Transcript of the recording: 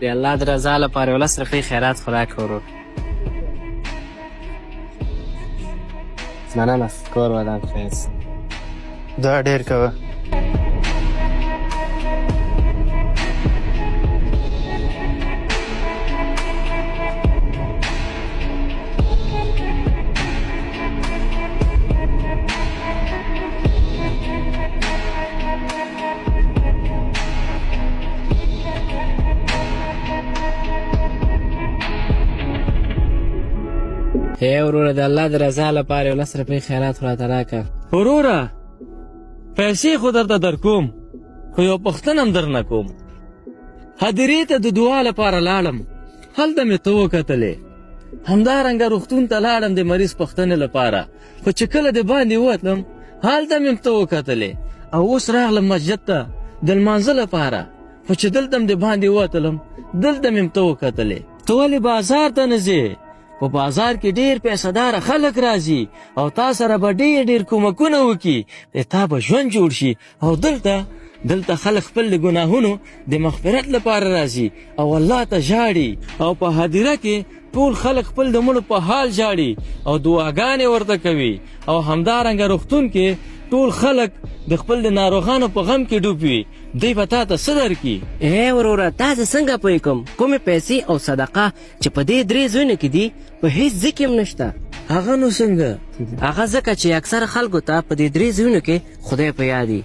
د الله د رضا لپاره یو 10 روپۍ خیرات خو راکړه ورور. مننه کور ودان ښایست. دا ډېر کوه. هی وروره د الله د رضا لپاره یو 10 روپۍ خیرات خو راته راکړه. وروره پیسې خو درته در کوم خو یو پوښتنه هم درنه کوم. هدیرې ته د دعا لپاره لاړم هلته مې ته وکتلې. همدارنګه روغتون ته لاړم د مریض پوښتنې لپاره خو چې کله د باندې وتلم هلته مې ته وکتلې. او اوس راغلم مسجد ته د لمانځه لپاره خو چې دلته م د باندې وتلم دلته مې ته وکتلې. ته ولې بازار ته نه ځې؟ په بازار کې ډېر پیسهداره خلک راځي او تا سره به ډېر کومکونه وکړي د تا به ژوند جوړ شي. او دلته خلک خپل د ګناهونو د مغفرت لپاره راځي او الله ته ژاړي. او په هدیره کې ټول خلک خپل د مړو په حال ژاړي او دعاګانې ورته کوي. او همدارنګه روغتون کې ټول خلک د خپل د ناروغانو په غم کې ډوب وي. دوی به تا ته څه درکړي؟ ای وروره تا زه څنګه پوه کوم کومې پیسې او صدقه چې په دې 3 ځایونو کې دي په هیڅ ځای کې هم نشته. هغه نو څنګه؟ هغه ځکه چې اکثره خلکو ته په دې 3 ځایونو کې خدای په یاد وي.